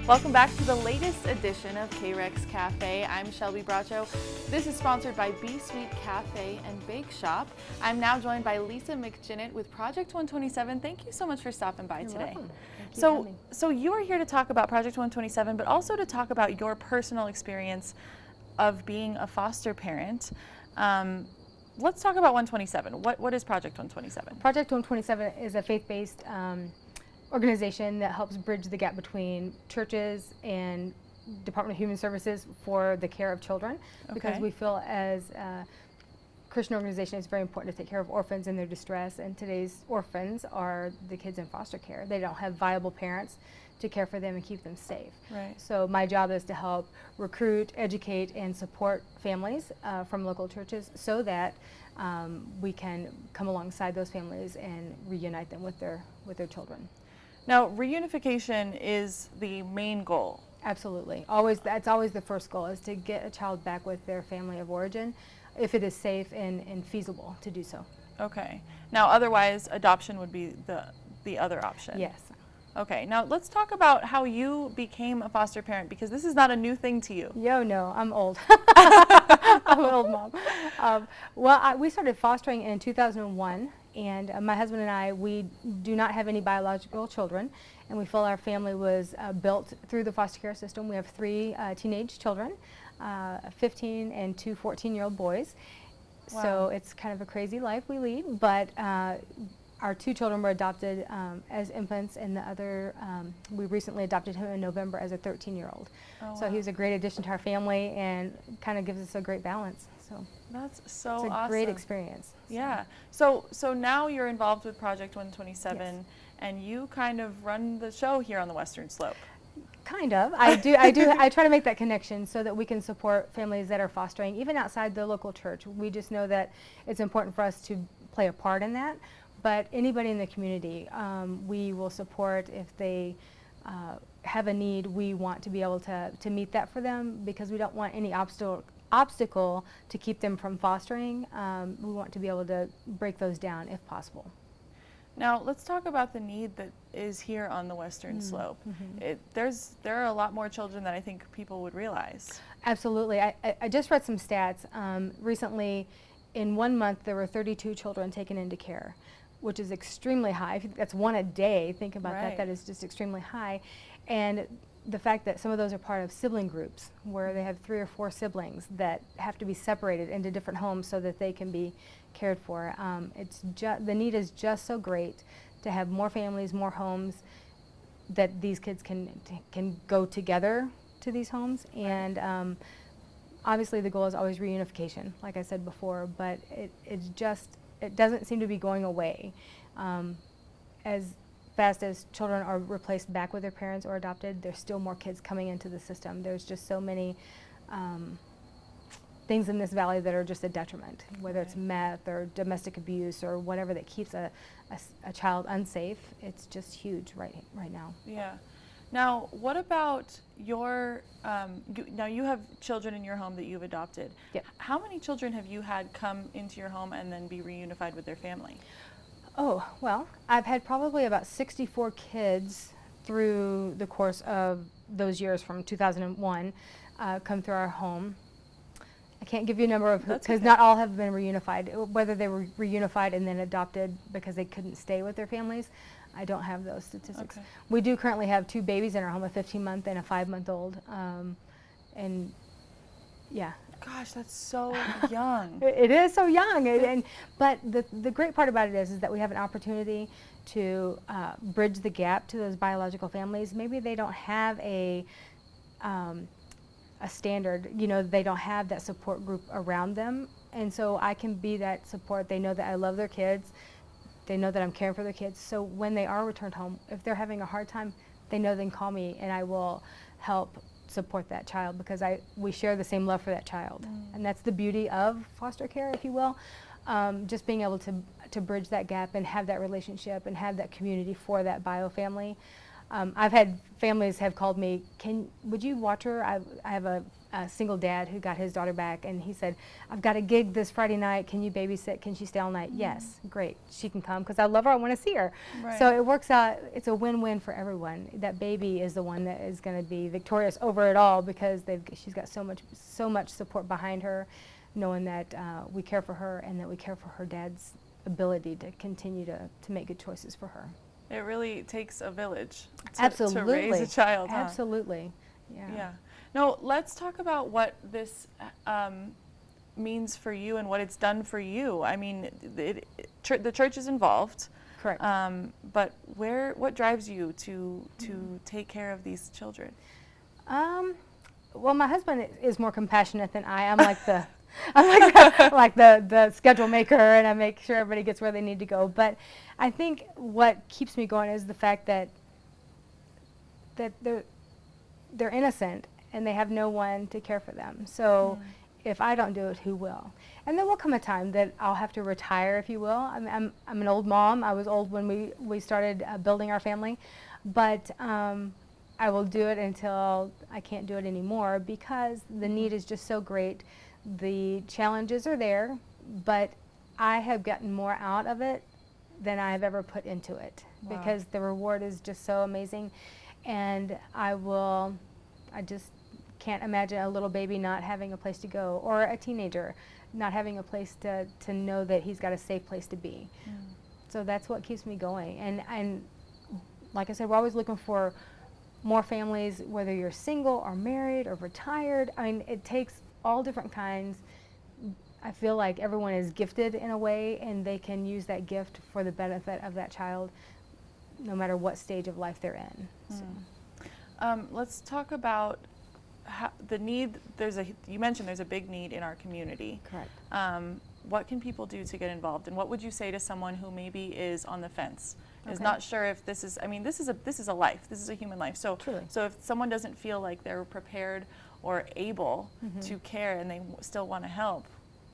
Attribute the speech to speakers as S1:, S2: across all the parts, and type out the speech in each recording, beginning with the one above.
S1: Welcome back to the latest edition of KREX Cafe. I'm Shelby Bracho. This is sponsored by B Sweet Cafe and Bake Shop. I'm now joined by Lisa McGinnett with Project 127. Thank you so much for stopping by today.
S2: Welcome. Thank you
S1: So you are here to talk about Project 127, but also to talk about your personal experience of being a foster parent. Let's talk about 127. What is Project 127?
S2: Project 127 is a faith-based organization that helps bridge the gap between churches and Department of Human Services for the care of children, because we feel as a Christian organization it's very important to take care of orphans in their distress, and today's orphans are the kids in foster care. They don't have viable parents to care for them and keep them safe.
S1: Right.
S2: So my job is to help recruit, educate, and support families from local churches so that we can come alongside those families and reunite them with their children.
S1: Now, reunification is the main goal.
S2: Absolutely. That's always the first goal, is to get a child back with their family of origin, if it is safe and feasible to do so.
S1: Okay. Now, otherwise, adoption would be the other option.
S2: Yes.
S1: Okay. Now, let's talk about how you became a foster parent, because this is not a new thing to you.
S2: No, I'm old. I'm an old mom. We started fostering in 2001. And my husband and I, we do not have any biological children, and we feel our family was built through the foster care system. We have three teenage children, 15 and two 14-year-old boys.
S1: Wow.
S2: So it's kind of a crazy life we lead, but our two children were adopted as infants, and the other, we recently adopted him in November as a 13-year-old.
S1: Oh,
S2: so
S1: wow.
S2: he was a great addition to our family and kind of gives us a great balance. So
S1: that's so
S2: it's a
S1: awesome.
S2: great experience.
S1: Yeah. So now you're involved with Project 127,
S2: Yes.
S1: and you kind of run the show here on the Western Slope.
S2: Kind of. I try to make that connection so that we can support families that are fostering, even outside the local church. We just know that it's important for us to play a part in that. But anybody in the community, we will support if they have a need. We want to be able to meet that for them, because we don't want any obstacle to keep them from fostering. We want to be able to break those down if possible.
S1: Now, let's talk about the need that is here on the Western Slope. There are a lot more children than I think people would realize.
S2: Absolutely. I just read some stats. Recently, in 1 month, there were 32 children taken into care, which is extremely high. That's one a day. Think about that. That is just extremely high. And the fact that some of those are part of sibling groups, where they have 3 or 4 siblings that have to be separated into different homes so that they can be cared for. The need is just so great to have more families, more homes, that these kids can go together to these homes. And obviously the goal is always reunification, like I said before, but it doesn't seem to be going away. As fast as children are replaced back with their parents or adopted, there's still more kids coming into the system. There's just so many things in this valley that are just a detriment, whether it's meth or domestic abuse or whatever that keeps a child unsafe. It's just huge right now.
S1: Yeah. Now, what about your, now you have children in your home that you've adopted.
S2: Yep.
S1: How many children have you had come into your home and then be reunified with their family?
S2: Oh, well, I've had probably about 64 kids through the course of those years from 2001 come through our home. I can't give you a number of, because not all have been reunified. Whether they were reunified and then adopted because they couldn't stay with their families, I don't have those statistics.
S1: Okay.
S2: We do currently have 2 babies in our home, a 15-month and a 5-month-old. And yeah.
S1: Gosh, that's so young.
S2: It is so young, but the great part about it is that we have an opportunity to bridge the gap to those biological families. Maybe they don't have a standard, they don't have that support group around them, and so I can be that support. They know that I love their kids. They know that I'm caring for their kids. So when they are returned home, if they're having a hard time, they know they can call me, and I will help support that child, because we share the same love for that child. And that's the beauty of foster care, if you will. Just being able to bridge that gap and have that relationship and have that community for that bio family. I've had families have called me, would you watch her? I have a a single dad who got his daughter back, and he said, I've got a gig this Friday night, can you babysit, can she stay all night? Yes, great, she can come because I love her, I want to see her.
S1: Right.
S2: So it works out, it's a win-win for everyone. That baby is the one that is going to be victorious over it all because she's got so much support behind her, knowing that we care for her and that we care for her dad's ability to continue to make good choices for her.
S1: It really takes a village
S2: Absolutely.
S1: to raise a child. Huh?
S2: Absolutely. Yeah.
S1: Yeah. Now, let's talk about what this means for you and what it's done for you. I mean, the church is involved.
S2: Correct.
S1: But what drives you to take care of these children?
S2: Well, my husband is more compassionate than I am. Like the schedule maker, and I make sure everybody gets where they need to go. But I think what keeps me going is the fact that they're innocent and they have no one to care for them. So if I don't do it, who will? And there will come a time that I'll have to retire, if you will. I'm an old mom. I was old when we started building our family, but I will do it until I can't do it anymore because the need is just so great. The challenges are there, but I have gotten more out of it than I've ever put into it. Wow. Because the reward is just so amazing. And I just can't imagine a little baby not having a place to go, or a teenager not having a place to know that he's got a safe place to be. So that's what keeps me going. And like I said, we're always looking for more families, whether you're single or married or retired. I mean, it takes all different kinds. I feel like everyone is gifted in a way, and they can use that gift for the benefit of that child, no matter what stage of life they're in. So.
S1: Let's talk about the need. You mentioned there's a big need in our community.
S2: Correct.
S1: What can people do to get involved, and what would you say to someone who maybe is on the fence, is not sure if this is? I mean, this is a life. This is a human life. So,
S2: Truly.
S1: So if someone doesn't feel like they're prepared or able to care, and they still want to help,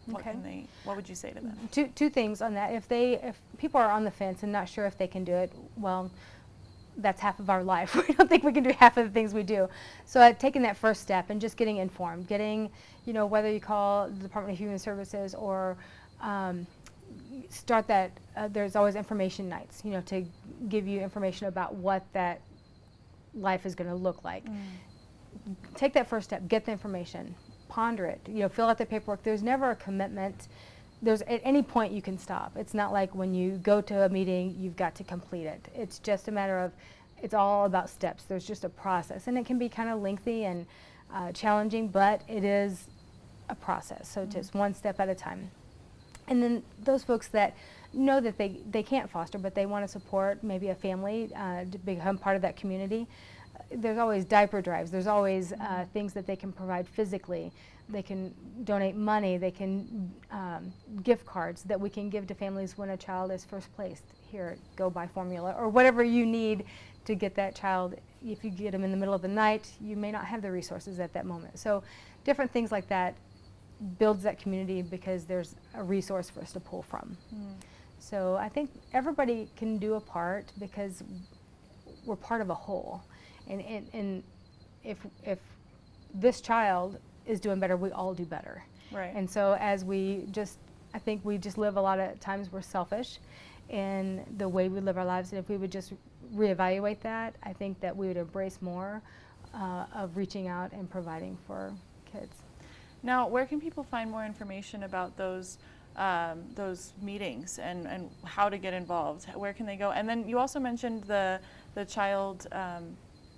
S1: what would you say to them?
S2: Two things on that. If people are on the fence and not sure if they can do it, well, that's half of our life. We don't think we can do half of the things we do. So taking that first step and just getting informed, whether you call the Department of Human Services or start that, there's always information nights, to give you information about what that life is going to look like. Take that first step, get the information, ponder it, fill out the paperwork. There's never a commitment. At any point you can stop. It's not like when you go to a meeting, you've got to complete it. It's just a matter of, it's all about steps. There's just a process, and it can be kind of lengthy and challenging, but it is a process. So just one step at a time. And then those folks that know that they can't foster, but they want to support maybe a family to become part of that community, there's always diaper drives. There's always things that they can provide physically. They can donate money. They can gift cards that we can give to families when a child is first placed. Here, go buy formula, or whatever you need to get that child. If you get them in the middle of the night, you may not have the resources at that moment. So different things like that builds that community because there's a resource for us to pull from. So I think everybody can do a part because we're part of a whole. And if this child is doing better, we all do better.
S1: Right.
S2: And so I think we just live a lot of times we're selfish in the way we live our lives. And if we would just reevaluate that, I think that we would embrace more of reaching out and providing for kids.
S1: Now, where can people find more information about those meetings and how to get involved? Where can they go? And then you also mentioned the child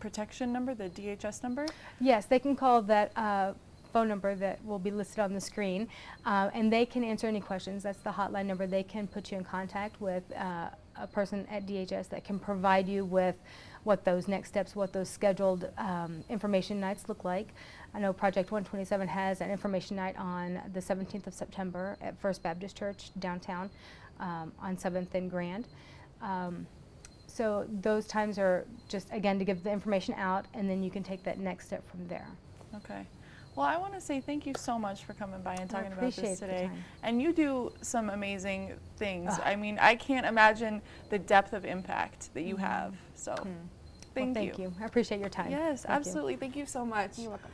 S1: protection number, the DHS number? Yes,
S2: they can call that phone number that will be listed on the screen, and they can answer any questions. That's the hotline number. They can put you in contact with a person at DHS that can provide you with what those next steps, what those scheduled information nights look like. I know Project 127 has an information night on the 17th of September at First Baptist Church downtown on 7th and Grand. So those times are just, again, to give the information out, and then you can take that next step from there.
S1: Okay. Well, I want to say thank you so much for coming by and talking about this today.
S2: The time.
S1: And you do some amazing things. I mean, I can't imagine the depth of impact that you have. So thank you.
S2: I appreciate your time.
S1: Yes, absolutely. Thank you so much.
S2: You're welcome.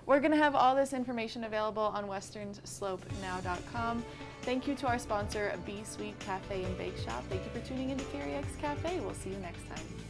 S1: We're going to have all this information available on westernsslopenow.com. Thank you to our sponsor, B Sweet Cafe and Bake Shop. Thank you for tuning into KREX Cafe. We'll see you next time.